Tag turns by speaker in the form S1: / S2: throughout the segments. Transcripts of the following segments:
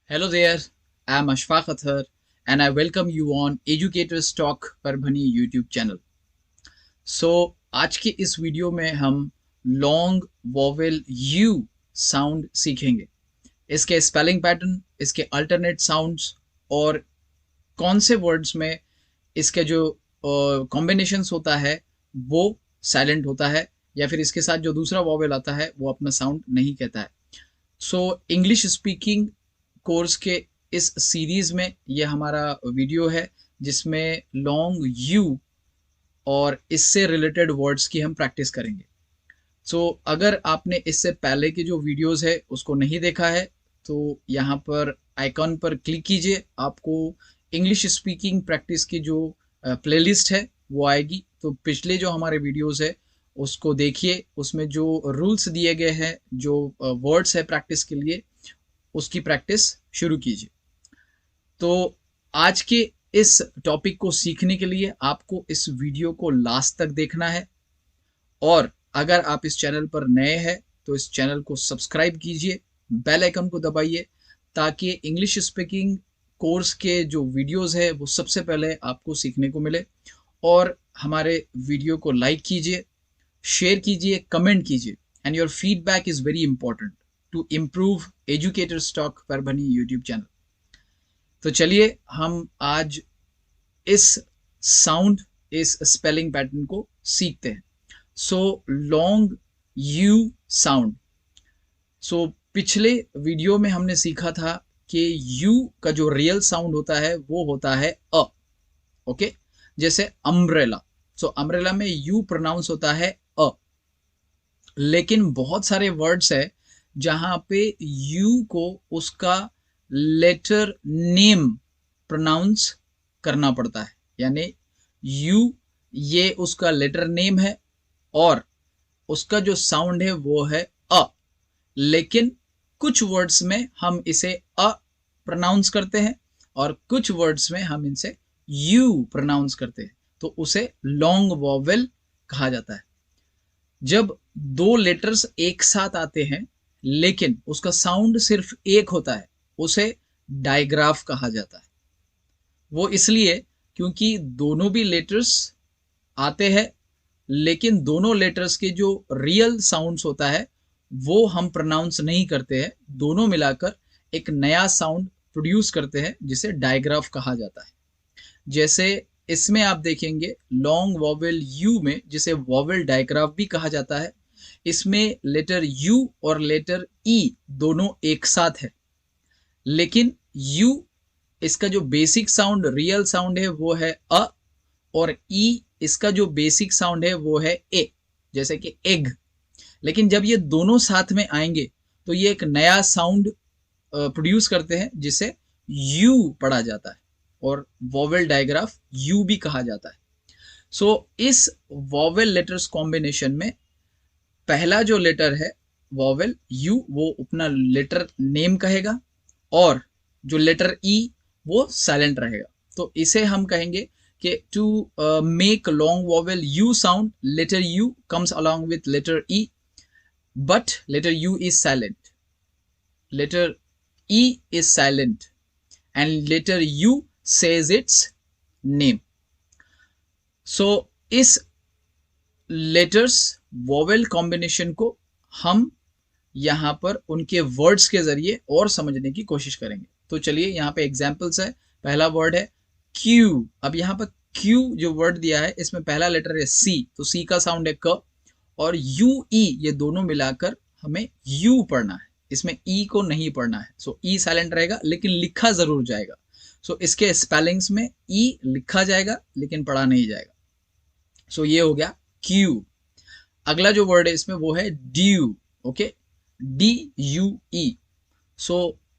S1: Hello there, I'm Ashfaq Athar and I welcome you on Educators Talk Parbhani YouTube channel. आज के इस video में हम long vowel U sound सीखेंगे। इसके स्पेलिंग पैटर्न, इसके अल्टरनेट साउंड्स और कौन से वर्ड्स में इसके जो कॉम्बिनेशंस होता है वो साइलेंट होता है या फिर इसके साथ जो दूसरा वोवेल आता है वो अपना साउंड नहीं कहता है। इंग्लिश स्पीकिंग कोर्स के इस सीरीज में ये हमारा वीडियो है जिसमें लॉन्ग यू और इससे रिलेटेड वर्ड्स की हम प्रैक्टिस करेंगे। अगर आपने इससे पहले के जो वीडियोस है उसको नहीं देखा है तो यहाँ पर आइकॉन पर क्लिक कीजिए, आपको इंग्लिश स्पीकिंग प्रैक्टिस की जो प्लेलिस्ट है वो आएगी। तो पिछले जो हमारे वीडियोस है उसको देखिए, उसमें जो रूल्स दिए गए हैं, जो वर्ड्स है प्रैक्टिस के लिए, उसकी प्रैक्टिस शुरू कीजिए। तो आज के इस टॉपिक को सीखने के लिए आपको इस वीडियो को लास्ट तक देखना है और अगर आप इस चैनल पर नए हैं तो इस चैनल को सब्सक्राइब कीजिए, बेल आइकन को दबाइए ताकि इंग्लिश स्पीकिंग कोर्स के जो वीडियोस है वो सबसे पहले आपको सीखने को मिले। और हमारे वीडियो को लाइक कीजिए, शेयर कीजिए, कमेंट कीजिए and your feedback is very important to improve educators talk Parbhani YouTube channel. तो चलिए हम आज इस साउंड, इस स्पेलिंग पैटर्न को सीखते हैं। Long you sound. पिछले वीडियो में हमने सीखा था कि यू का जो रियल साउंड होता है वो होता है अ। ओके, जैसे अम्ब्रेला। अम्ब्रेला में यू प्रोनाउंस होता है अ। लेकिन बहुत सारे वर्ड्स है जहां पे यू को उसका लेटर नेम प्रोनाउंस करना पड़ता है, यानी यू ये उसका लेटर नेम है और उसका जो साउंड है वो है अ। लेकिन कुछ वर्ड्स में हम इसे अ प्रोनाउंस करते हैं और कुछ वर्ड्स में हम इनसे यू प्रोनाउंस करते हैं, तो उसे लॉन्ग वोवेल कहा जाता है। जब दो लेटर्स एक साथ आते हैं लेकिन उसका साउंड सिर्फ एक होता है, उसे डायग्राफ कहा जाता है। वो इसलिए क्योंकि दोनों भी लेटर्स आते हैं लेकिन दोनों लेटर्स के जो रियल साउंड्स होता है वो हम प्रोनाउंस नहीं करते हैं, दोनों मिलाकर एक नया साउंड प्रोड्यूस करते हैं जिसे डायग्राफ कहा जाता है। जैसे इसमें आप देखेंगे लॉन्ग वोवेल यू में, जिसे वोवेल डायग्राफ भी कहा जाता है, इसमें लेटर यू और लेटर ई दोनों एक साथ है, लेकिन यू इसका जो बेसिक साउंड, रियल साउंड है वो है अ और ई इसका जो बेसिक साउंड है वो है ए, जैसे कि एग। लेकिन जब ये दोनों साथ में आएंगे तो ये एक नया साउंड प्रोड्यूस करते हैं जिसे यू पढ़ा जाता है और वोवेल डायग्राफ यू भी कहा जाता है। इस वोवेल लेटर्स कॉम्बिनेशन में पहला जो लेटर है वोवेल यू वो अपना लेटर नेम कहेगा और जो लेटर ई वो साइलेंट रहेगा। तो इसे हम कहेंगे कि to make long vowel U sound, letter U comes along with letter E, but letter U is silent. Letter E is silent and letter U says its name. इस लेटर्स वोवेल कॉम्बिनेशन को हम यहाँ पर उनके words के जरिए और समझने की कोशिश करेंगे। तो चलिए यहाँ पे एग्जाम्पल्स है। पहला वर्ड है क्यू। अब यहाँ पर क्यू जो वर्ड दिया है इसमें पहला लेटर है सी, तो सी का साउंड है क, और यू ई ये दोनों मिलाकर हमें यू पढ़ना है, इसमें ई को नहीं पढ़ना है। ई साइलेंट रहेगा लेकिन लिखा जरूर जाएगा। इसके स्पेलिंग्स में ई लिखा जाएगा लेकिन पढ़ा नहीं जाएगा। ये हो गया क्यू। अगला जो वर्ड है इसमें वो है ड्यू। ओके, डी यू ई।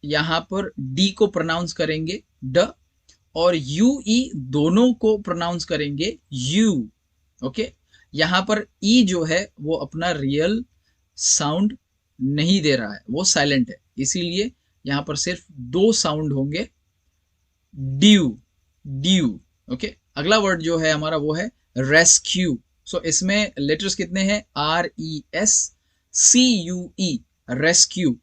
S1: यहाँ पर डी को प्रोनाउंस करेंगे ड और यू ई दोनों को प्रोनाउंस करेंगे यू। ओके, यहाँ पर ई जो है वो अपना रियल साउंड नहीं दे रहा है, वो साइलेंट है, इसीलिए यहाँ पर सिर्फ दो साउंड होंगे, ड्यू, ड्यू। ओके, अगला वर्ड जो है हमारा वो है रेस्क्यू। इसमें लेटर्स कितने हैं? R E S C U E, rescue.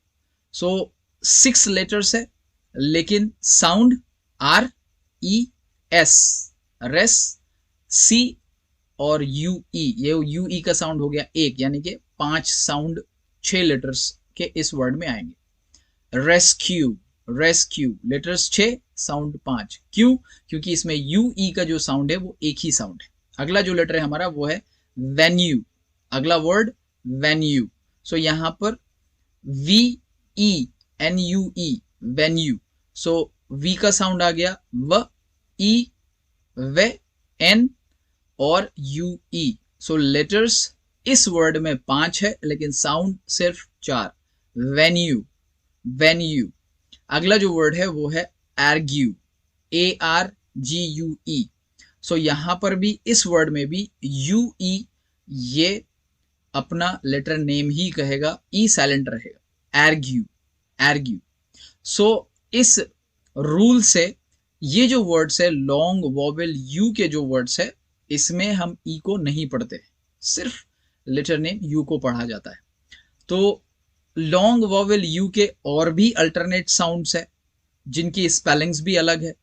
S1: 6 letters है लेकिन साउंड RES, रेस, C और UE, ये UE का साउंड हो गया एक, यानी कि 5 साउंड 6 लेटर्स के इस वर्ड में आएंगे। रेस्क्यू, रेस्क्यू, लेटर्स 6 साउंड 5, क्यों? क्योंकि इसमें UE का जो साउंड है वो एक ही साउंड है। अगला जो लेटर है हमारा वो है वेन्यू, अगला वर्ड वेन्यू। सो यहां पर VENUE, वेन्यू। सो V का साउंड आ गया व, E, वे, N और UE। सो लेटर्स इस वर्ड में 5 है लेकिन साउंड सिर्फ 4, वेन्यू, वेन्यू। अगला जो वर्ड है वो है आर्ग्यू, ARGUE। सो यहां पर भी इस वर्ड में भी UE ये अपना लेटर नेम ही कहेगा, E साइलेंट रहेगा, आर्ग्यू, आर्ग्यू। सो इस रूल से ये जो वर्ड्स है लॉन्ग वॉवेल यू के जो वर्ड्स है इसमें हम ई को नहीं पढ़ते, सिर्फ लेटर नेम यू को पढ़ा जाता है। तो लॉन्ग वॉवेल यू के और भी अल्टरनेट साउंड्स है जिनकी स्पेलिंग्स भी अलग है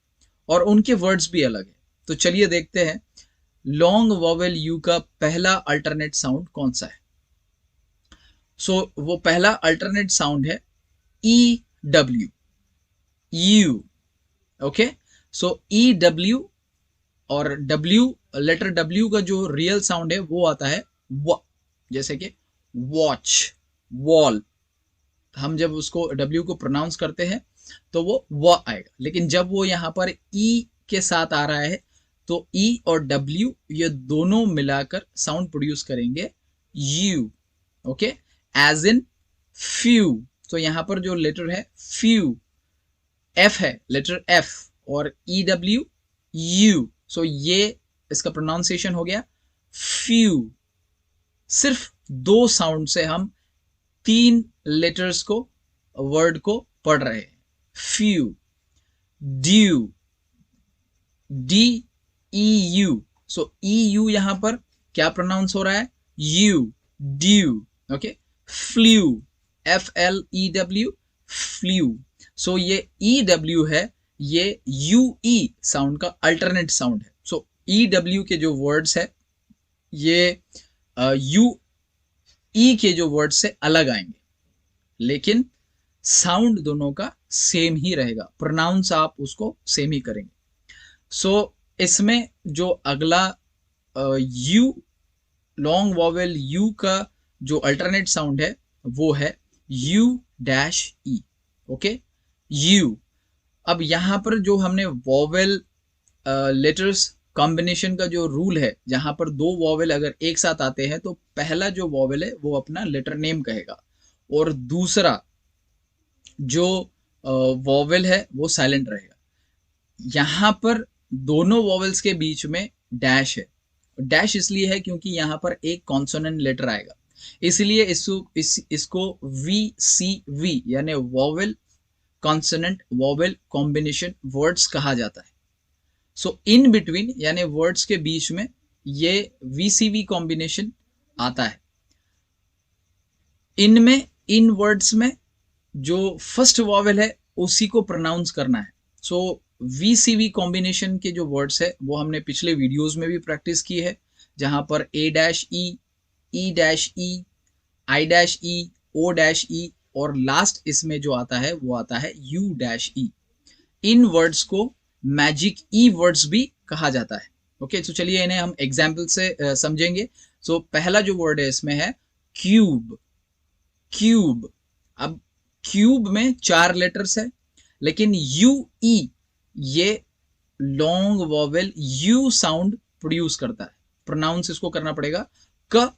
S1: और उनके वर्ड्स भी अलग है। तो चलिए देखते हैं लॉन्ग वॉवेल यू का पहला अल्टरनेट साउंड कौन सा है। सो वो पहला अल्टरनेट साउंड है EW, you. Okay, so EW और W, लेटर W का जो रियल साउंड है वो आता है व, जैसे कि वॉच, वॉल। हम जब उसको W को प्रोनाउंस करते हैं तो वो व आएगा, लेकिन जब वो यहाँ पर E के साथ आ रहा है तो E और W ये दोनों मिलाकर साउंड प्रोड्यूस करेंगे U। Okay, as in few. तो यहाँ पर जो लेटर है फ्यू, F है, लेटर F और EW U। सो ये इसका प्रोनाउंसिएशन हो गया फ्यू। सिर्फ 2 साउंड से हम 3 लेटर्स को, वर्ड को पढ़ रहे हैं। Few, due, DEU। So EU यहां पर क्या प्रोनाउंस हो रहा है? You, due. Okay, flu, FLEW, flu. So ये EW है, ये UE साउंड का अल्टरनेट साउंड है। सो EW के जो वर्ड्स है ये UE के जो वर्ड से अलग आएंगे, लेकिन साउंड दोनों का सेम ही रहेगा, प्रोनाउंस आप उसको सेम ही करेंगे। सो इसमें जो अगला यू, लॉन्ग वॉवेल यू का जो अल्टरनेट साउंड है वो है U-E। Okay, you. अब यहां पर जो हमने वॉवेल लेटर्स कॉम्बिनेशन का जो रूल है, जहां पर 2 वॉवेल अगर एक साथ आते हैं तो पहला जो वॉवेल है वो अपना लेटर नेम कहेगा और दूसरा जो वॉवेल है वो साइलेंट रहेगा। यहां पर दोनों वॉवेल्स के बीच में डैश है। डैश इसलिए है क्योंकि यहां पर एक कॉन्सोनेंट लेटर आएगा, इसलिए इसको VCV यानी vowel consonant vowel combination words कहा जाता है। सो इन बिटवीन यानी वर्ड्स के बीच में ये VCV कॉम्बिनेशन आता है। इनमें, इन वर्ड्स में जो फर्स्ट वॉवेल है उसी को प्रोनाउंस करना है। सो VCV कॉम्बिनेशन के जो वर्ड्स है वो हमने पिछले वीडियोस में भी प्रैक्टिस की है, जहां पर A-E, E-E, I-E, O-E और लास्ट इसमें जो आता है वो आता है U-E। इन वर्ड्स को मैजिक ई वर्ड्स भी कहा जाता है। ओके, तो चलिए इन्हें हम एग्जाम्पल से समझेंगे। सो पहला जो वर्ड है इसमें है क्यूब, क्यूब। अब क्यूब में 4 लेटर्स है, लेकिन UE ये long vowel U sound produce करता है, प्रोनाउंस इसको करना पड़ेगा क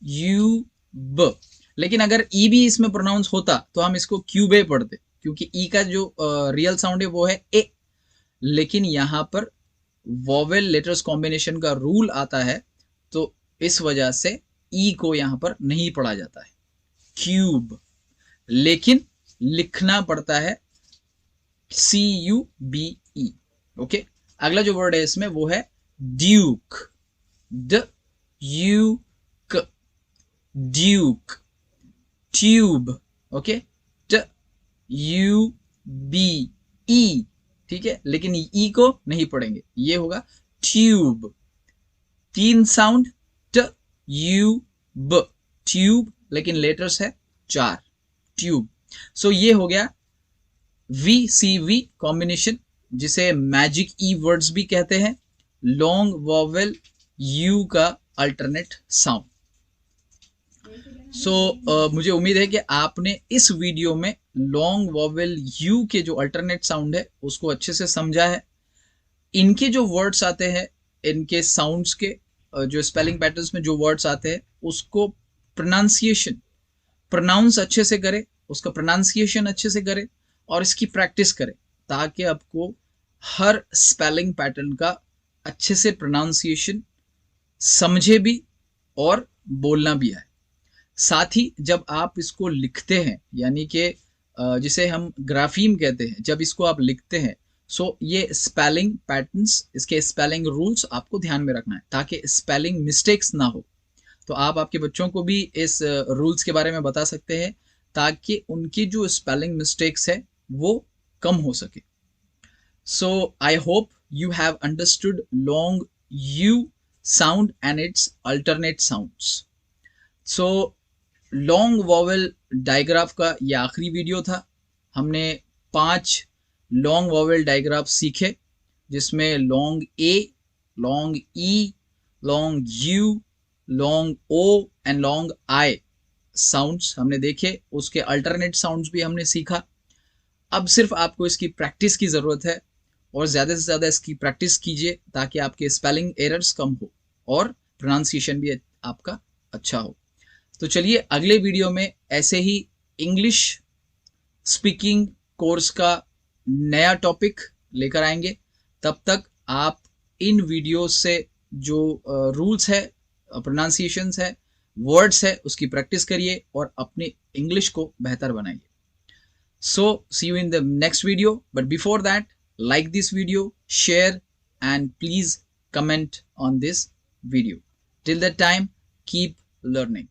S1: यू ब। लेकिन अगर E भी इसमें प्रोनाउंस होता तो हम इसको क्यूबे पढ़ते, क्योंकि E का जो रियल साउंड है वो है ए, लेकिन यहां पर वॉवेल लेटर्स कॉम्बिनेशन का रूल आता है तो इस वजह से E को यहां पर नहीं पढ़ा जाता है, क्यूब, लेकिन लिखना पड़ता है CUBE। ओके, अगला जो वर्ड है इसमें वो है Duke, D-U-K, Duke. Tube, okay, TUB, ई, ठीक है, लेकिन ई को नहीं पढ़ेंगे, ये होगा ट्यूब। 3 साउंड, ट यू ब, ट्यूब, लेकिन लेटर्स है 4, ट्यूब। सो ये हो गया VCV कॉम्बिनेशन, जिसे मैजिक ई वर्ड्स भी कहते हैं, लॉन्ग वॉवेल यू का अल्टरनेट साउंड। सो मुझे उम्मीद है कि आपने इस वीडियो में लॉन्ग वॉवेल यू के जो अल्टरनेट साउंड है उसको अच्छे से समझा है। इनके जो वर्ड्स आते हैं, इनके साउंड्स के जो स्पेलिंग पैटर्न्स में जो वर्ड्स आते हैं उसको प्रोनाउंस अच्छे से करें, उसका प्रोनाउंसिएशन अच्छे से करें और इसकी प्रैक्टिस करें, ताकि आपको हर स्पेलिंग पैटर्न का अच्छे से प्रोनाउंसिएशन समझे भी और बोलना भी आए। साथ ही जब आप इसको लिखते हैं, यानी कि जिसे हम ग्राफीम कहते हैं, जब इसको आप लिखते हैं, सो ये स्पेलिंग पैटर्न्स, इसके स्पेलिंग रूल्स आपको ध्यान में रखना है ताकि स्पेलिंग मिस्टेक्स ना हो। तो आप आपके बच्चों को भी इस रूल्स के बारे में बता सकते हैं ताकि उनकी जो स्पेलिंग मिस्टेक्स है वो कम हो सके। So I hope you have understood long U sound and its alternate sounds. So long vowel digraph का ये आखिरी वीडियो था। हमने 5 long vowel digraph सीखे, जिसमें long A, long E, long U, long O and long I sounds हमने देखे, उसके अल्टरनेट साउंड्स भी हमने सीखा। अब सिर्फ आपको इसकी प्रैक्टिस की ज़रूरत है और ज़्यादा से ज़्यादा इसकी प्रैक्टिस कीजिए ताकि आपके स्पेलिंग एरर्स कम हो और प्रोनाउंसिएशन भी आपका अच्छा हो। तो चलिए अगले वीडियो में ऐसे ही इंग्लिश स्पीकिंग कोर्स का नया टॉपिक लेकर आएंगे। तब तक आप इन वीडियोस से जो रूल्स है, प्रोनाउंसिएशंस है, वर्ड्स है, उसकी प्रैक्टिस करिए और अपने इंग्लिश को बेहतर बनाइए। So see you in the next video, but before that, like this video, share and please comment on this video. Till that time, keep learning.